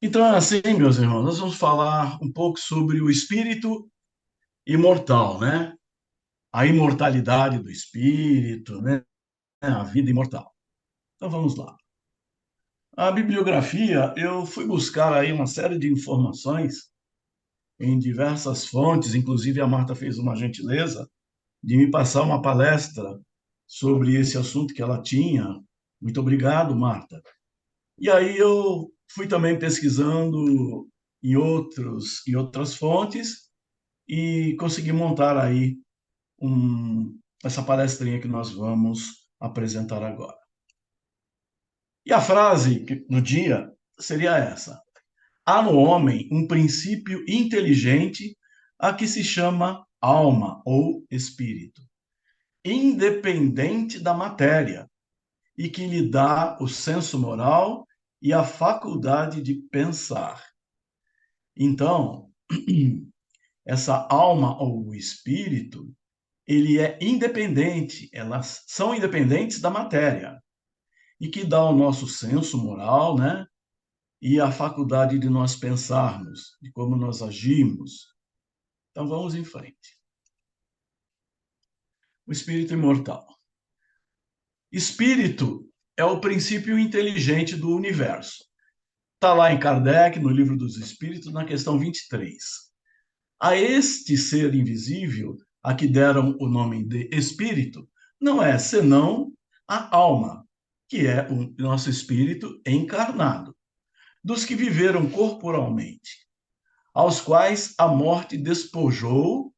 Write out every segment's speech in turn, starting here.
Então, é assim, meus irmãos, nós vamos falar um pouco sobre o espírito imortal, né? A imortalidade do espírito, né? A vida imortal. Então, vamos lá. A bibliografia, eu fui buscar aí uma série de informações em diversas fontes, inclusive a Marta fez uma gentileza de me passar uma palestra sobre esse assunto que ela tinha. Muito obrigado, Marta. E aí eu fui também pesquisando em outras fontes e consegui montar aí essa palestrinha que nós vamos apresentar agora. E a frase do dia seria essa: há no homem um princípio inteligente a que se chama alma ou espírito, independente da matéria, e que lhe dá o senso moral e a faculdade de pensar. Então, essa alma ou espírito, ele é independente, elas são independentes da matéria, e que dá o nosso senso moral, né? E a faculdade de nós pensarmos, de como nós agimos. Então vamos em frente. O espírito imortal. Espírito é o princípio inteligente do universo. Está lá em Kardec, no Livro dos Espíritos, na questão 23. A este ser invisível, a que deram o nome de espírito, não é senão a alma, que é o nosso espírito encarnado, dos que viveram corporalmente, aos quais a morte despojou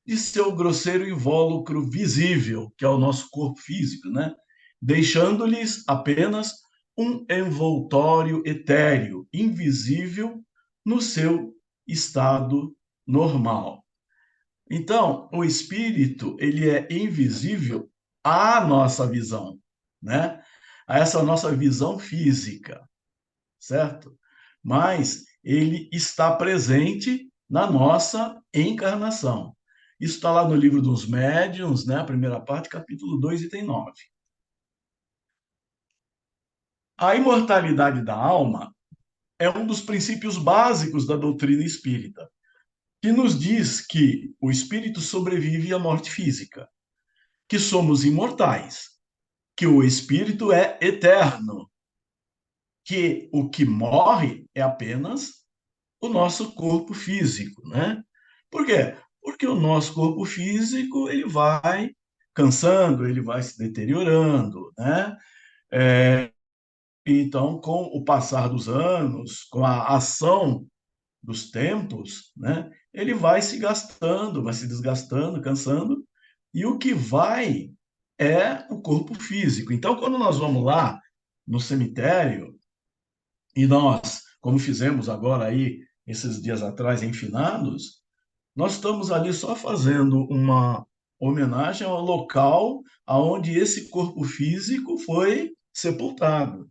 de seu grosseiro invólucro visível, que é o nosso corpo físico, né? Deixando-lhes apenas um envoltório etéreo, invisível, no seu estado normal. Então, o espírito, ele é invisível à nossa visão, né? A essa nossa visão física, certo? Mas ele está presente na nossa encarnação. Isso está lá no livro dos Médiuns, né? A primeira parte, capítulo 2, item 9. A imortalidade da alma é um dos princípios básicos da doutrina espírita, que nos diz que o espírito sobrevive à morte física, que somos imortais, que o espírito é eterno, que o que morre é apenas o nosso corpo físico, né? Por quê? Porque o nosso corpo físico ele vai cansando, ele vai se deteriorando, né? Então, com o passar dos anos, com a ação dos tempos, né? Ele vai se gastando, vai se desgastando, cansando, e o que vai é o corpo físico. Então, quando nós vamos lá no cemitério, e nós, como fizemos agora aí, esses dias atrás, em finados, nós estamos ali só fazendo uma homenagem ao local aonde esse corpo físico foi sepultado,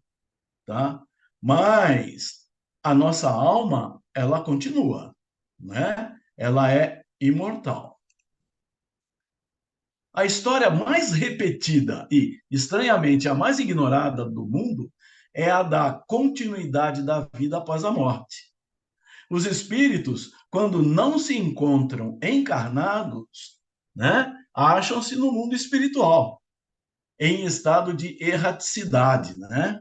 tá? Mas a nossa alma, ela continua, né? Ela é imortal. A história mais repetida e, estranhamente, a mais ignorada do mundo é a da continuidade da vida após a morte. Os espíritos, quando não se encontram encarnados, né, acham-se no mundo espiritual, em estado de erraticidade, né?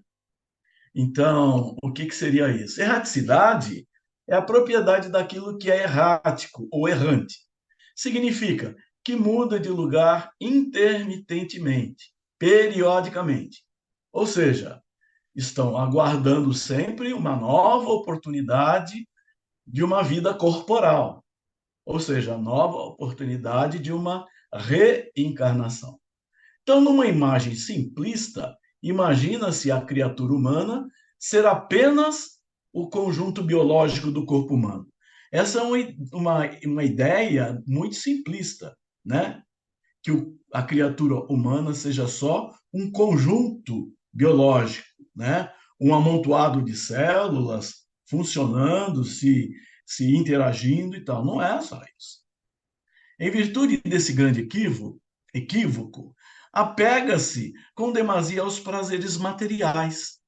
Então, o que seria isso? Erraticidade é a propriedade daquilo que é errático ou errante. Significa que muda de lugar intermitentemente, periodicamente. Ou seja, estão aguardando sempre uma nova oportunidade de uma vida corporal, ou seja, a nova oportunidade de uma reencarnação. Então, numa imagem simplista, imagina-se a criatura humana ser apenas o conjunto biológico do corpo humano. Essa é uma ideia muito simplista, né? Que a criatura humana seja só um conjunto biológico, né? Um amontoado de células funcionando, se interagindo e tal. Não é só isso. Em virtude desse grande equívoco, apega-se com demasia aos prazeres materiais,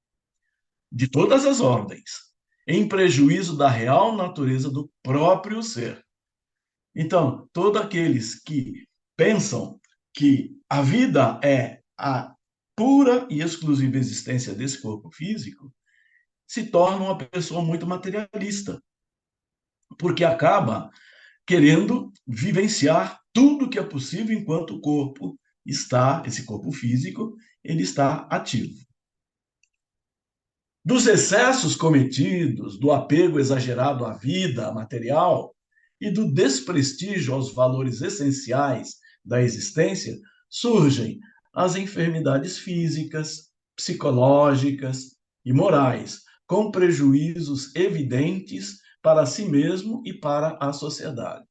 de todas as ordens, em prejuízo da real natureza do próprio ser. Então, todos aqueles que pensam que a vida é a pura e exclusiva existência desse corpo físico, se tornam uma pessoa muito materialista, porque acaba querendo vivenciar tudo que é possível enquanto o corpo está, esse corpo físico, ele está ativo. Dos excessos cometidos, do apego exagerado à vida material e do desprestígio aos valores essenciais da existência, surgem as enfermidades físicas, psicológicas e morais, com prejuízos evidentes para si mesmo e para a sociedade.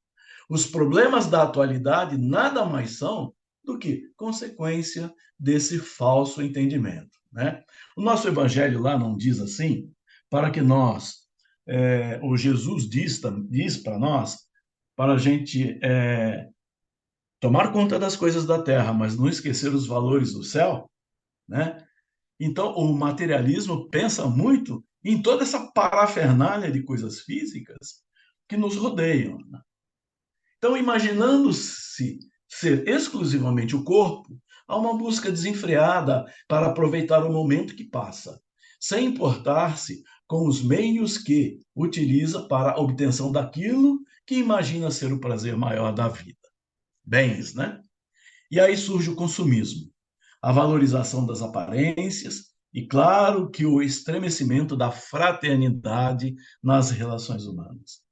Os problemas da atualidade nada mais são do que consequência desse falso entendimento, né? O nosso evangelho lá não diz assim, para que nós, o Jesus diz para nós, para a gente tomar conta das coisas da terra, mas não esquecer os valores do céu, né? Então, o materialismo pensa muito em toda essa parafernália de coisas físicas que nos rodeiam, né? Então, imaginando-se ser exclusivamente o corpo, há uma busca desenfreada para aproveitar o momento que passa, sem importar-se com os meios que utiliza para a obtenção daquilo que imagina ser o prazer maior da vida. Bens, né? E aí surge o consumismo, a valorização das aparências e, claro, que o estremecimento da fraternidade nas relações humanas.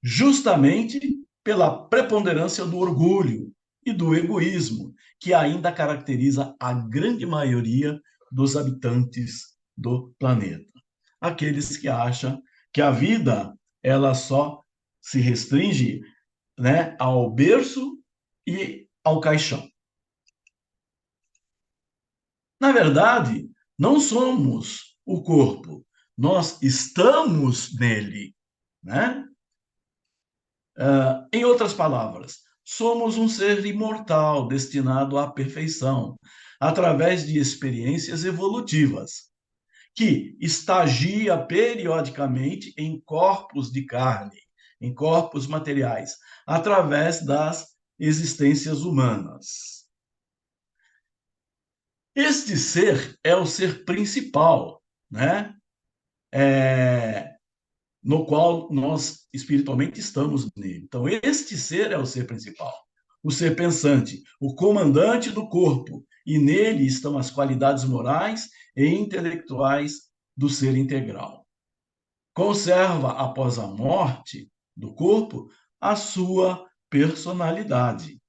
Justamente pela preponderância do orgulho e do egoísmo, que ainda caracteriza a grande maioria dos habitantes do planeta. Aqueles que acham que a vida ela só se restringe, né, ao berço e ao caixão. Na verdade, não somos o corpo, nós estamos nele, né? Em outras palavras, somos um ser imortal destinado à perfeição, através de experiências evolutivas, que estagia periodicamente em corpos de carne, em corpos materiais, através das existências humanas. Este ser é o ser principal, né? No qual nós espiritualmente estamos nele. Então, este ser é o ser principal, o ser pensante, o comandante do corpo, e nele estão as qualidades morais e intelectuais do ser integral. Conserva, após a morte do corpo, a sua personalidade,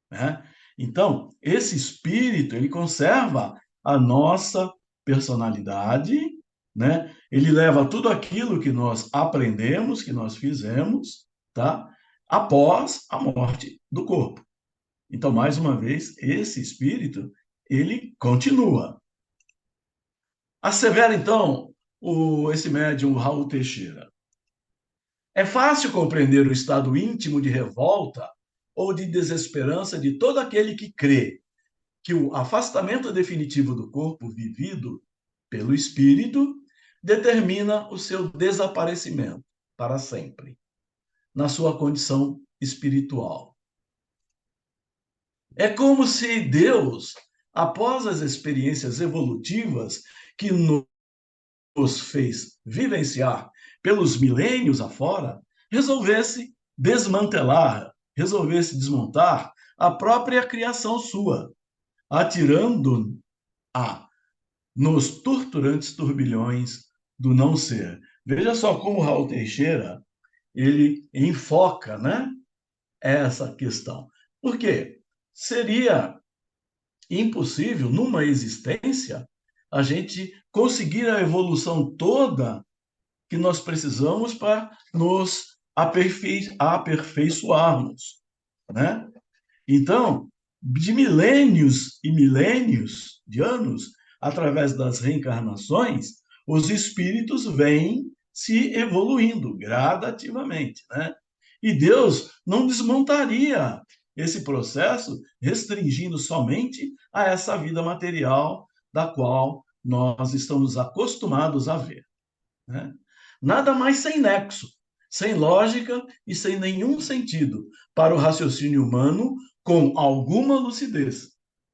né? Então, esse espírito, ele conserva a nossa personalidade, né? Ele leva tudo aquilo que nós aprendemos, que nós fizemos, tá? Após a morte do corpo. Então, mais uma vez, esse espírito, ele continua. Assevera, então, esse médium Raul Teixeira. É fácil compreender o estado íntimo de revolta ou de desesperança de todo aquele que crê que o afastamento definitivo do corpo vivido pelo espírito determina o seu desaparecimento para sempre, na sua condição espiritual. É como se Deus, após as experiências evolutivas que nos fez vivenciar pelos milênios afora, resolvesse desmantelar, resolvesse desmontar a própria criação sua, atirando-a nos torturantes turbilhões do não ser. Veja só como Raul Teixeira ele enfoca, né, essa questão. Por quê? Seria impossível, numa existência, a gente conseguir a evolução toda que nós precisamos para nos aperfeiçoarmos, né? Então, de milênios e milênios de anos, através das reencarnações, os espíritos vêm se evoluindo gradativamente, né? E Deus não desmontaria esse processo restringindo somente a essa vida material da qual nós estamos acostumados a ver, né? Nada mais sem nexo, sem lógica e sem nenhum sentido para o raciocínio humano com alguma lucidez.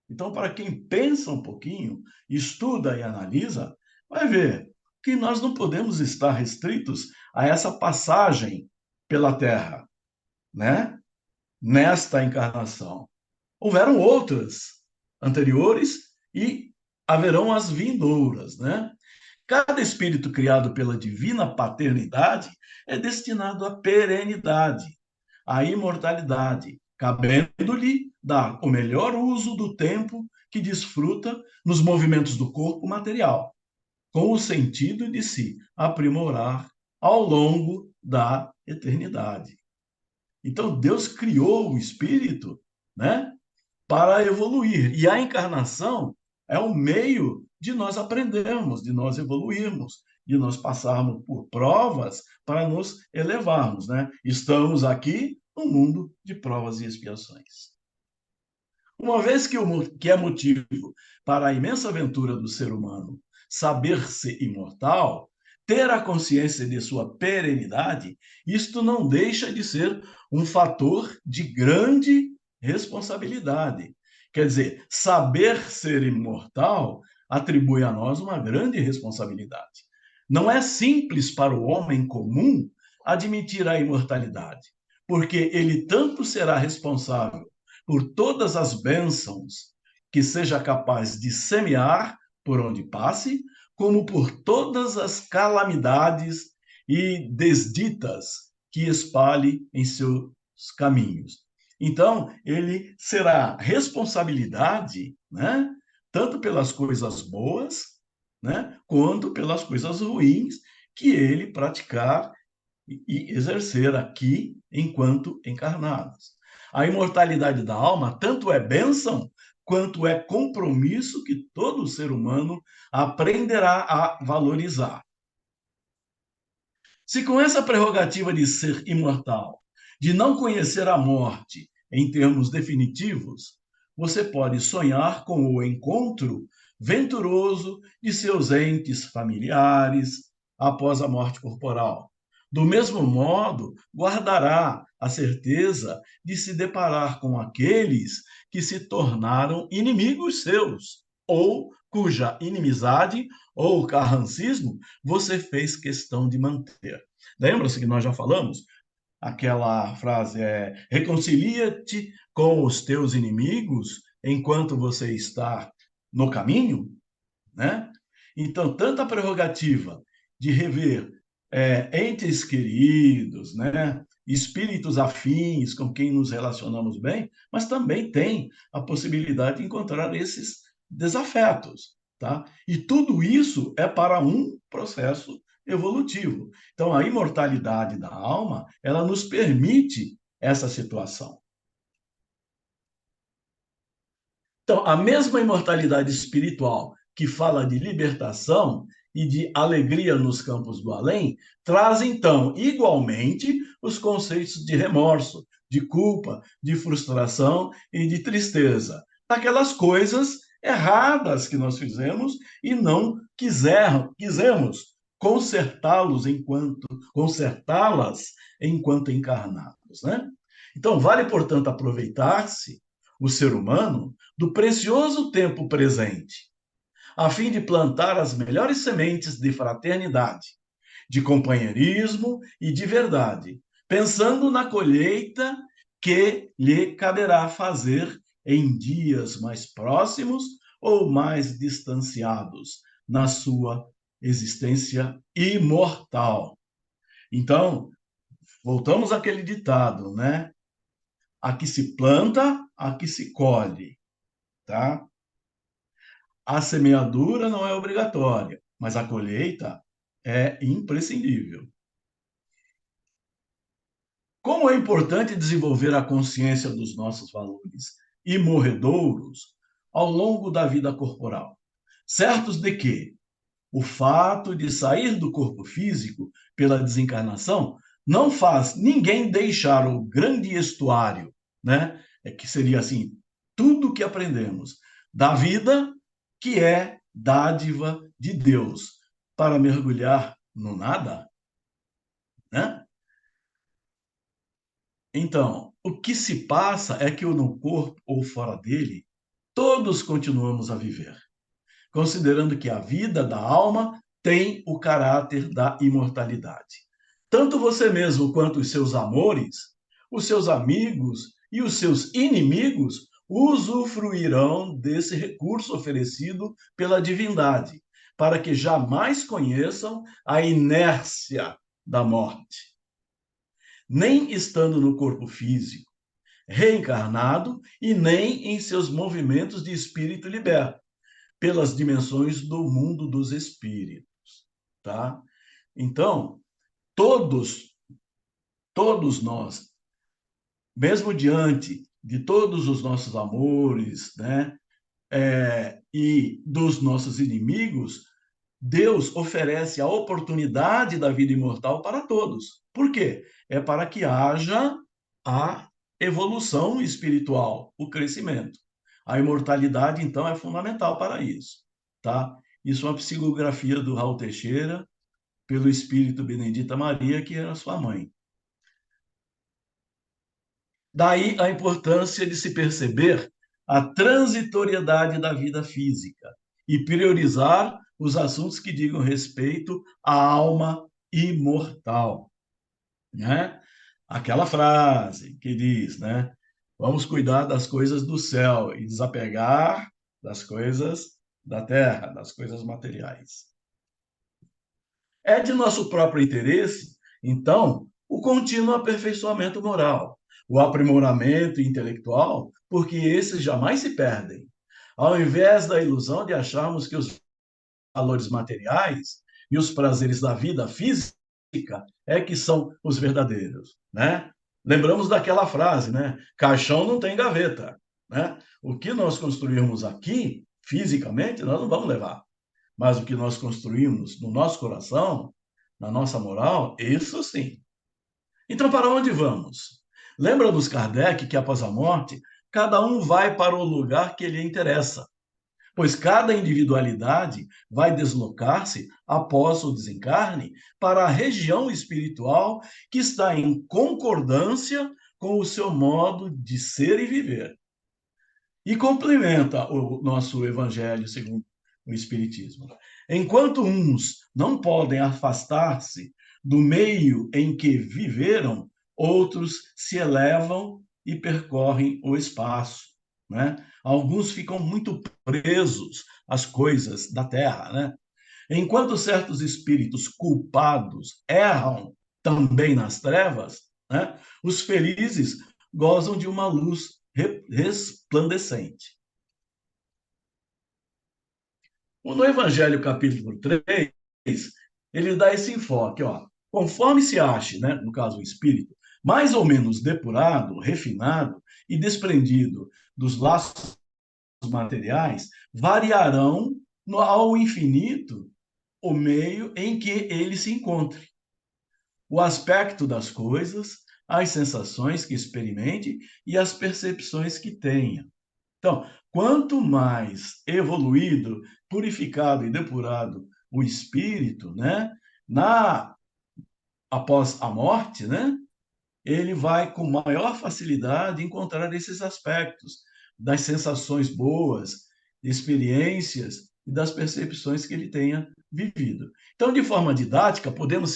Então, para quem pensa um pouquinho, estuda e analisa, vai ver que nós não podemos estar restritos a essa passagem pela Terra, né? Nesta encarnação. Houveram outras anteriores e haverão as vindouras, né? Cada espírito criado pela divina paternidade é destinado à perenidade, à imortalidade, cabendo-lhe dar o melhor uso do tempo que desfruta nos movimentos do corpo material, com o sentido de se aprimorar ao longo da eternidade. Então, Deus criou o espírito, né, para evoluir. E a encarnação é um meio de nós aprendermos, de nós evoluirmos, de nós passarmos por provas para nos elevarmos, né? Estamos aqui no mundo de provas e expiações. Uma vez que é motivo para a imensa aventura do ser humano saber-se imortal, ter a consciência de sua perenidade, isto não deixa de ser um fator de grande responsabilidade. Quer dizer, saber ser imortal atribui a nós uma grande responsabilidade. Não é simples para o homem comum admitir a imortalidade, porque ele tanto será responsável por todas as bênçãos que seja capaz de semear por onde passe, como por todas as calamidades e desditas que espalhe em seus caminhos. Então, ele será responsabilidade, né, tanto pelas coisas boas, né, quanto pelas coisas ruins que ele praticar e exercer aqui enquanto encarnados. A imortalidade da alma tanto é bênção quanto é compromisso que todo ser humano aprenderá a valorizar. Se com essa prerrogativa de ser imortal, de não conhecer a morte em termos definitivos, você pode sonhar com o encontro venturoso de seus entes familiares após a morte corporal. Do mesmo modo, guardará a certeza de se deparar com aqueles que se tornaram inimigos seus, ou cuja inimizade ou carrancismo você fez questão de manter. Lembra-se que nós já falamos? Aquela frase é: reconcilia-te com os teus inimigos enquanto você está no caminho, né? Então, tanta prerrogativa de rever entes queridos, né? Espíritos afins com quem nos relacionamos bem, mas também tem a possibilidade de encontrar esses desafetos, tá? E tudo isso é para um processo evolutivo. Então, a imortalidade da alma, ela nos permite essa situação. Então, a mesma imortalidade espiritual que fala de libertação e de alegria nos campos do além, traz então igualmente os conceitos de remorso, de culpa, de frustração e de tristeza, daquelas coisas erradas que nós fizemos e não quisemos consertá-las enquanto encarnados, né? Então, vale, portanto, aproveitar-se o ser humano do precioso tempo presente, a fim de plantar as melhores sementes de fraternidade, de companheirismo e de verdade, pensando na colheita que lhe caberá fazer em dias mais próximos ou mais distanciados na sua existência imortal. Então, voltamos àquele ditado, né? Aqui se planta, aqui se colhe, tá? A semeadura não é obrigatória, mas a colheita é imprescindível. Como é importante desenvolver a consciência dos nossos valores imorredouros ao longo da vida corporal, certos de que o fato de sair do corpo físico pela desencarnação não faz ninguém deixar o grande estuário, né? Que seria assim, tudo que aprendemos da vida, que é dádiva de Deus, para mergulhar no nada. né? Então, o que se passa é que no corpo ou fora dele, todos continuamos a viver, considerando que a vida da alma tem o caráter da imortalidade. Tanto você mesmo quanto os seus amores, os seus amigos e os seus inimigos usufruirão desse recurso oferecido pela divindade, para que jamais conheçam a inércia da morte. Nem estando no corpo físico, reencarnado, e nem em seus movimentos de espírito liberto pelas dimensões do mundo dos espíritos, tá? Então, todos nós, mesmo diante de todos os nossos amores, né, e dos nossos inimigos, Deus oferece a oportunidade da vida imortal para todos. Por quê? É para que haja a evolução espiritual, o crescimento. A imortalidade, então, é fundamental para isso, tá? Isso é uma psicografia do Raul Teixeira, pelo espírito Benedita Maria, que era sua mãe. Daí a importância de se perceber a transitoriedade da vida física e priorizar os assuntos que digam respeito à alma imortal, né? Aquela frase que diz, né? Vamos cuidar das coisas do céu e desapegar das coisas da terra, das coisas materiais. É de nosso próprio interesse, então, o contínuo aperfeiçoamento moral, o aprimoramento intelectual, porque esses jamais se perdem. Ao invés da ilusão de acharmos que os valores materiais e os prazeres da vida física é que são os verdadeiros, né? Lembramos daquela frase, né? Caixão não tem gaveta, né? O que nós construirmos aqui, fisicamente, nós não vamos levar. Mas o que nós construímos no nosso coração, na nossa moral, isso sim. Então, para onde vamos? Lembra dos Kardec que, após a morte, cada um vai para o lugar que lhe interessa, pois cada individualidade vai deslocar-se após o desencarne para a região espiritual que está em concordância com o seu modo de ser e viver. E complementa o nosso evangelho segundo o Espiritismo. Enquanto uns não podem afastar-se do meio em que viveram, outros se elevam e percorrem o espaço, né? Alguns ficam muito presos às coisas da terra, né? Enquanto certos espíritos culpados erram também nas trevas, né? Os felizes gozam de uma luz resplandecente. No Evangelho, capítulo 3, ele dá esse enfoque, ó. Conforme se ache, né, no caso o espírito, mais ou menos depurado, refinado e desprendido dos laços materiais, variarão ao infinito o meio em que ele se encontre. O aspecto das coisas, as sensações que experimente e as percepções que tenha. Então, quanto mais evoluído, purificado e depurado o espírito, né, na após a morte, né, ele vai com maior facilidade encontrar esses aspectos das sensações boas, experiências e das percepções que ele tenha vivido. Então, de forma didática, podemos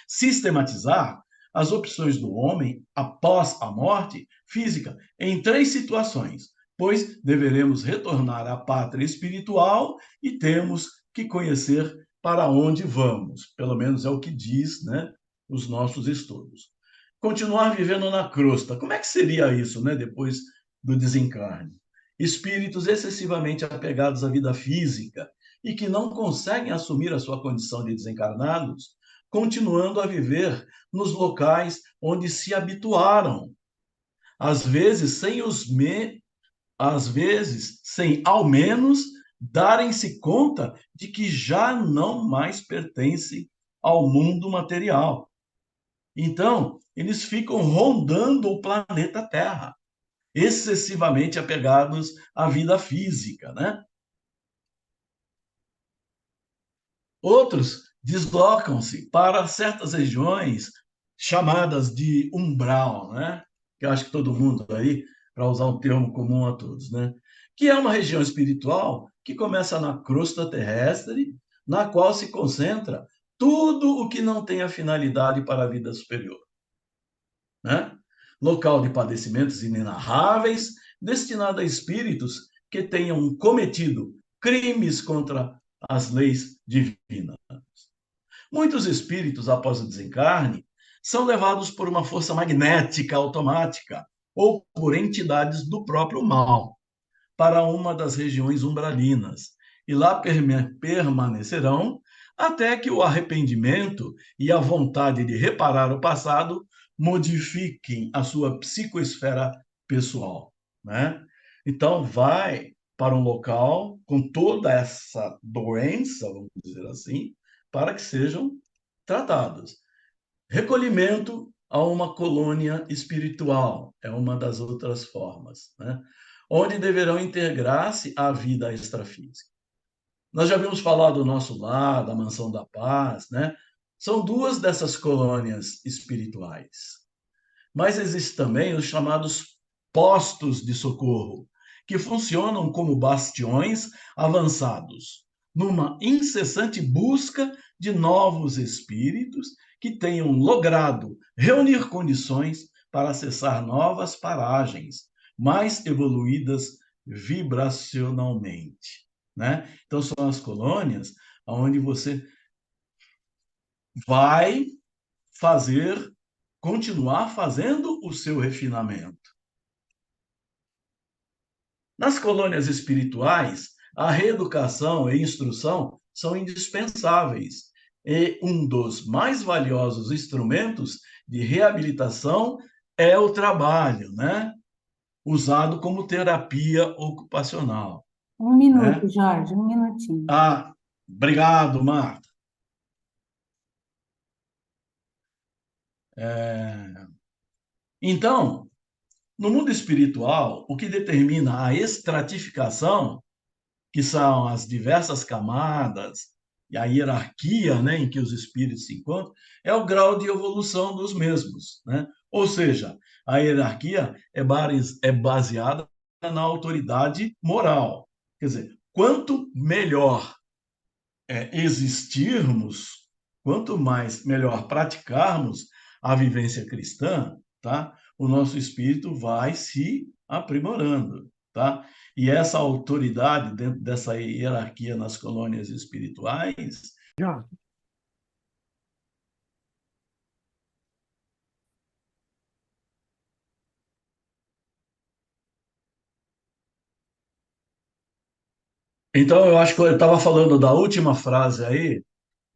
sistematizar as opções do homem após a morte física em três situações, pois deveremos retornar à pátria espiritual e temos que conhecer para onde vamos, pelo menos é o que diz, né, os nossos estudos. Continuar vivendo na crosta, como é que seria isso, né, depois do desencarne? Espíritos excessivamente apegados à vida física e que não conseguem assumir a sua condição de desencarnados, continuando a viver nos locais onde se habituaram, às vezes às vezes sem ao menos darem-se conta de que já não mais pertencem ao mundo material. Então, eles ficam rondando o planeta Terra, excessivamente apegados à vida física, né? Outros deslocam-se para certas regiões chamadas de umbral, né? Que eu acho que todo mundo aí, para usar um termo comum a todos, né? Que é uma região espiritual que começa na crosta terrestre, na qual se concentra tudo o que não tem a finalidade para a vida superior, né? Local de padecimentos inenarráveis, destinado a espíritos que tenham cometido crimes contra as leis divinas. Muitos espíritos, após o desencarne, são levados por uma força magnética automática ou por entidades do próprio mal para uma das regiões umbralinas e lá permanecerão até que o arrependimento e a vontade de reparar o passado modifiquem a sua psicoesfera pessoal, né? Então vai para um local com toda essa doença, vamos dizer assim, para que sejam tratados. Recolhimento a uma colônia espiritual é uma das outras formas, né? Onde deverão integrar-se à vida extrafísica. Nós já vimos falar do nosso lar, da Mansão da Paz, né? São duas dessas colônias espirituais. Mas existem também os chamados postos de socorro, que funcionam como bastiões avançados, numa incessante busca de novos espíritos que tenham logrado reunir condições para acessar novas paragens, mais evoluídas vibracionalmente, né? Então, são as colônias onde você vai fazer, continuar fazendo o seu refinamento. Nas colônias espirituais, a reeducação e instrução são indispensáveis e um dos mais valiosos instrumentos de reabilitação é o trabalho, né? Usado como terapia ocupacional, Um minuto, né? Jorge, um minutinho. Ah, obrigado, Marta. Então, no mundo espiritual, o que determina a estratificação, que são as diversas camadas e a hierarquia, né, em que os espíritos se encontram, é o grau de evolução dos mesmos, né? Ou seja, a hierarquia é baseada na autoridade moral. Quer dizer, quanto melhor existirmos, quanto mais melhor praticarmos a vivência cristã, tá? O nosso espírito vai se aprimorando, tá? E essa autoridade dentro dessa hierarquia nas colônias espirituais. Jorge. Então, eu acho que eu estava falando da última frase aí,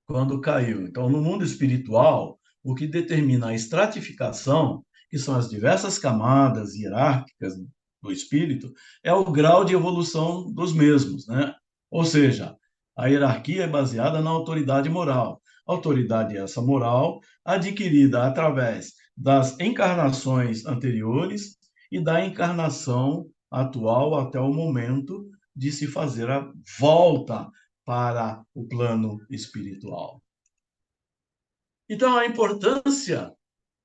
quando caiu. Então, no mundo espiritual, o que determina a estratificação, que são as diversas camadas hierárquicas do espírito, é o grau de evolução dos mesmos, né? Ou seja, a hierarquia é baseada na autoridade moral. Autoridade essa moral adquirida através das encarnações anteriores e da encarnação atual até o momento de se fazer a volta para o plano espiritual. Então, a importância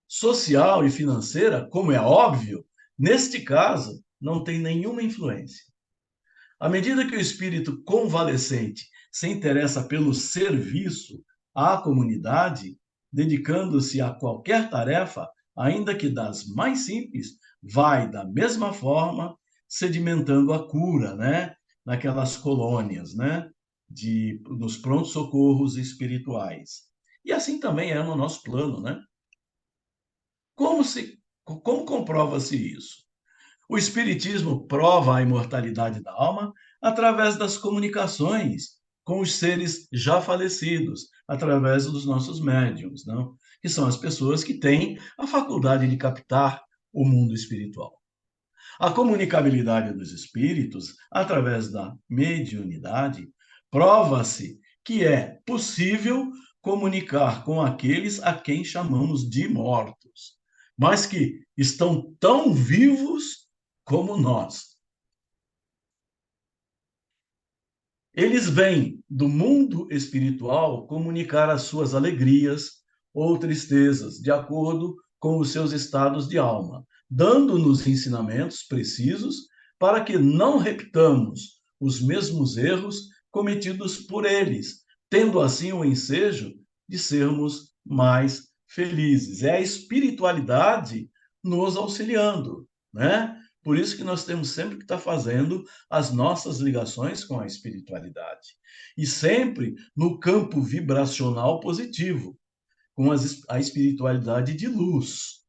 social e financeira, como é óbvio, neste caso, não tem nenhuma influência. À medida que o espírito convalescente se interessa pelo serviço à comunidade, dedicando-se a qualquer tarefa, ainda que das mais simples, vai da mesma forma sedimentando a cura, né? Naquelas colônias, né? Nos prontos-socorros espirituais. E assim também é no nosso plano, né? Como comprova-se isso? O Espiritismo prova a imortalidade da alma através das comunicações com os seres já falecidos, através dos nossos médiums, não? Que são as pessoas que têm a faculdade de captar o mundo espiritual. A comunicabilidade dos espíritos, através da mediunidade, prova-se que é possível comunicar com aqueles a quem chamamos de mortos, mas que estão tão vivos como nós. Eles vêm do mundo espiritual comunicar as suas alegrias ou tristezas, de acordo com os seus estados de alma, dando-nos ensinamentos precisos para que não repitamos os mesmos erros cometidos por eles, tendo assim o ensejo de sermos mais felizes. É a espiritualidade nos auxiliando, né? Por isso que nós temos sempre que estar fazendo as nossas ligações com a espiritualidade. E sempre no campo vibracional positivo, com a espiritualidade de luz.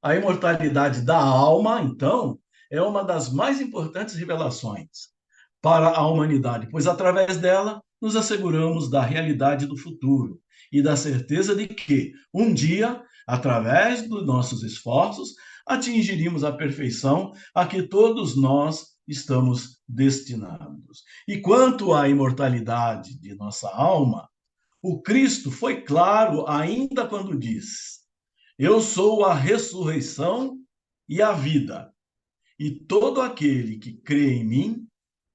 A imortalidade da alma, então, é uma das mais importantes revelações para a humanidade, pois através dela nos asseguramos da realidade do futuro e da certeza de que, um dia, através dos nossos esforços, atingiríamos a perfeição a que todos nós estamos destinados. E quanto à imortalidade de nossa alma, o Cristo foi claro ainda quando diz: Eu sou a ressurreição e a vida, e todo aquele que crê em mim,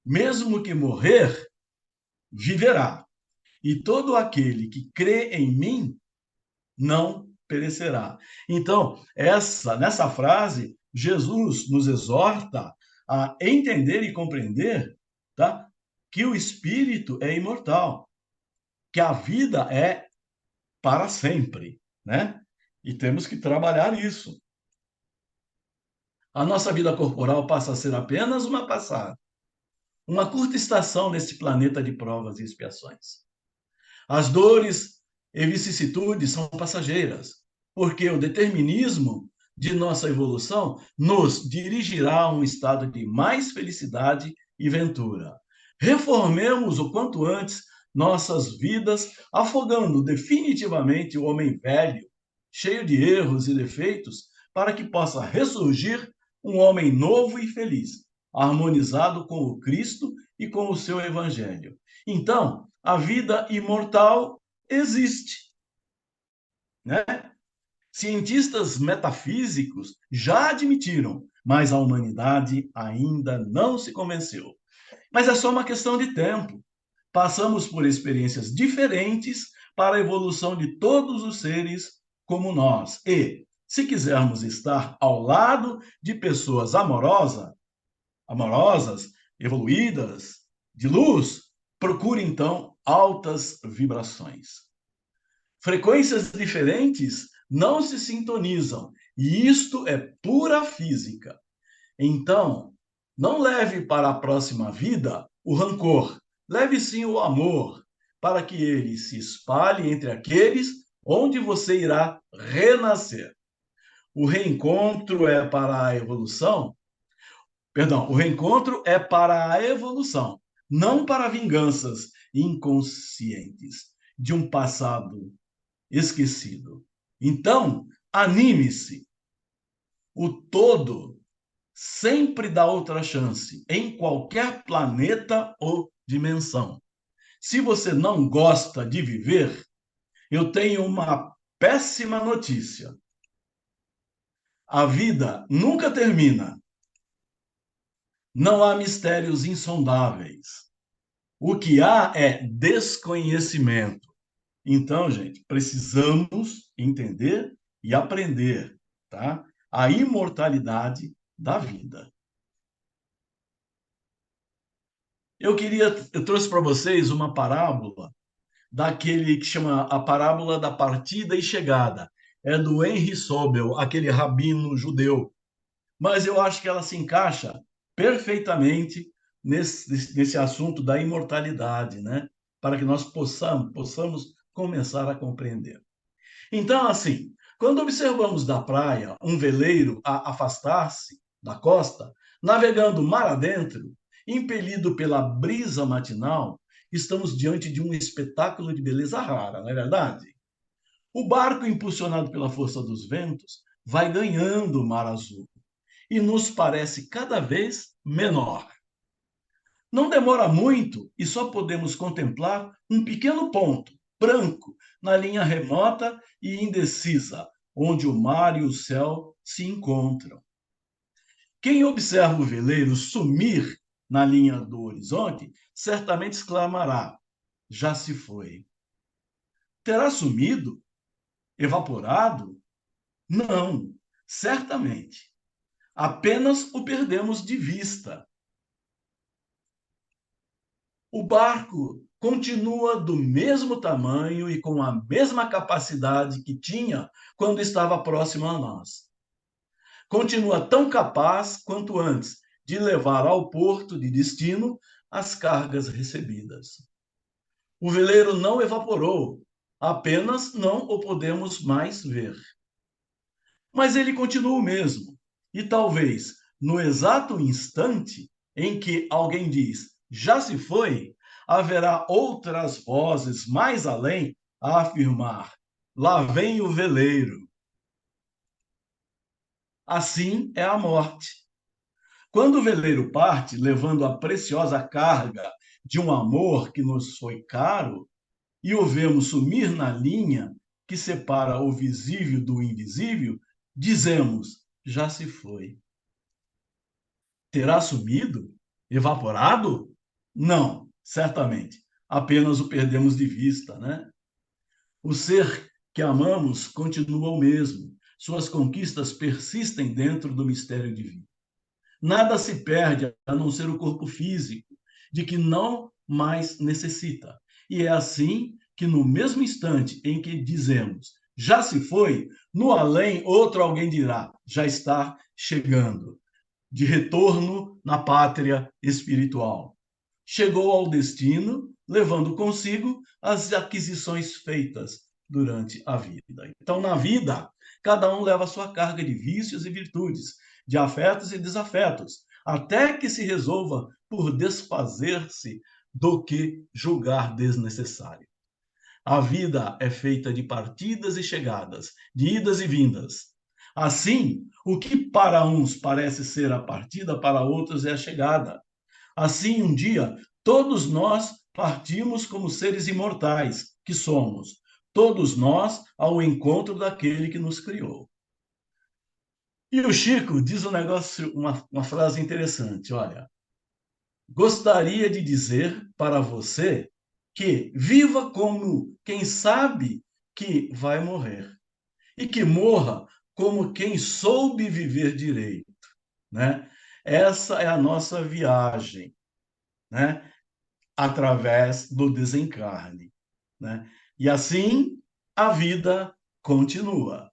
mesmo que morrer, viverá. E todo aquele que crê em mim não perecerá. Então, nessa frase, Jesus nos exorta a entender e compreender, tá? Que o espírito é imortal, que a vida é para sempre, né? E temos que trabalhar isso. A nossa vida corporal passa a ser apenas uma passagem, uma curta estação nesse planeta de provas e expiações. As dores e vicissitudes são passageiras, porque o determinismo de nossa evolução nos dirigirá a um estado de mais felicidade e ventura. Reformemos o quanto antes nossas vidas, afogando definitivamente o homem velho, cheio de erros e defeitos, para que possa ressurgir um homem novo e feliz, harmonizado com o Cristo e com o seu evangelho. Então, a vida imortal existe, né? Cientistas metafísicos já admitiram, mas a humanidade ainda não se convenceu. Mas é só uma questão de tempo. Passamos por experiências diferentes para a evolução de todos os seres como nós. E, se quisermos estar ao lado de pessoas amorosas, evoluídas, de luz, procure então altas vibrações. Frequências diferentes não se sintonizam, e isto é pura física. Então, não leve para a próxima vida o rancor, leve sim o amor, para que ele se espalhe entre aqueles onde você irá renascer. O reencontro é para a evolução, o reencontro é para a evolução, não para vinganças inconscientes de um passado esquecido. Então, anime-se. O todo sempre dá outra chance, em qualquer planeta ou dimensão. Se você não gosta de viver, eu tenho uma péssima notícia. A vida nunca termina. Não há mistérios insondáveis. O que há é desconhecimento. Então, gente, precisamos entender e aprender, tá? A imortalidade da vida. Eu trouxe para vocês uma parábola daquele que chama a parábola da partida e chegada. É do Henry Sobel, aquele rabino judeu. Mas eu acho que ela se encaixa perfeitamente nesse assunto da imortalidade, né? Para que nós possamos começar a compreender. Então, assim, quando observamos da praia um veleiro a afastar-se da costa, navegando mar adentro, impelido pela brisa matinal, estamos diante de um espetáculo de beleza rara, não é verdade? O barco, impulsionado pela força dos ventos, vai ganhando o mar azul e nos parece cada vez menor. Não demora muito e só podemos contemplar um pequeno ponto, branco, na linha remota e indecisa, onde o mar e o céu se encontram. Quem observa o veleiro sumir na linha do horizonte, certamente exclamará: já se foi. Terá sumido? Evaporado? Não, certamente. Apenas o perdemos de vista. O barco continua do mesmo tamanho e com a mesma capacidade que tinha quando estava próximo a nós. Continua tão capaz quanto antes de levar ao porto de destino as cargas recebidas. O veleiro não evaporou, apenas não o podemos mais ver. Mas ele continua o mesmo. E talvez, no exato instante em que alguém diz, já se foi, haverá outras vozes mais além a afirmar, lá vem o veleiro. Assim é a morte. Quando o veleiro parte, levando a preciosa carga de um amor que nos foi caro, e o vemos sumir na linha que separa o visível do invisível, dizemos, já se foi. Terá sumido? Evaporado? Não, certamente. Apenas o perdemos de vista, né? O ser que amamos continua o mesmo. Suas conquistas persistem dentro do mistério divino. Nada se perde a não ser o corpo físico, de que não mais necessita. E é assim que, no mesmo instante em que dizemos, já se foi, no além, outro alguém dirá, já está chegando, de retorno na pátria espiritual. Chegou ao destino, levando consigo as aquisições feitas durante a vida. Então, na vida, cada um leva a sua carga de vícios e virtudes, de afetos e desafetos, até que se resolva por desfazer-se do que julgar desnecessário. A vida é feita de partidas e chegadas, de idas e vindas. Assim, o que para uns parece ser a partida, para outros é a chegada. Assim, um dia, todos nós partimos como seres imortais que somos, todos nós ao encontro daquele que nos criou. E o Chico diz um negócio, uma frase interessante, olha, gostaria de dizer para você que viva como quem sabe que vai morrer e que morra como quem soube viver direito, né? Essa é a nossa viagem, né? Através do desencarne, né? E assim a vida continua.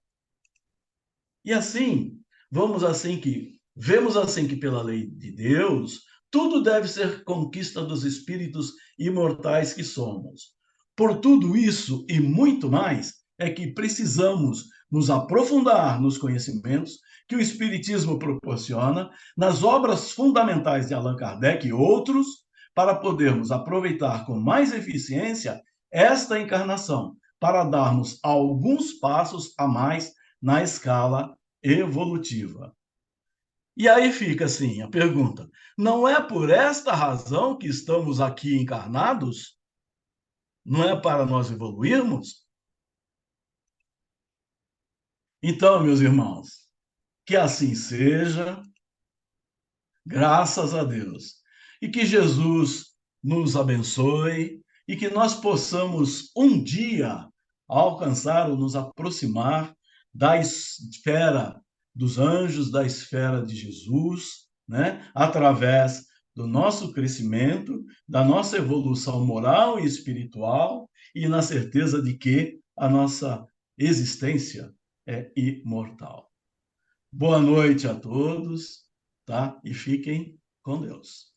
E assim, vemos assim que pela lei de Deus, tudo deve ser conquista dos espíritos imortais que somos. Por tudo isso e muito mais, é que precisamos nos aprofundar nos conhecimentos que o Espiritismo proporciona, nas obras fundamentais de Allan Kardec e outros, para podermos aproveitar com mais eficiência esta encarnação, para darmos alguns passos a mais na escala evolutiva. E aí fica assim a pergunta: não é por esta razão que estamos aqui encarnados? Não é para nós evoluirmos? Então, meus irmãos, que assim seja, graças a Deus. E que Jesus nos abençoe e que nós possamos um dia alcançar ou nos aproximar da esfera dos anjos, da esfera de Jesus, né? Através do nosso crescimento, da nossa evolução moral e espiritual e na certeza de que a nossa existência é imortal. Boa noite a todos, tá? E fiquem com Deus.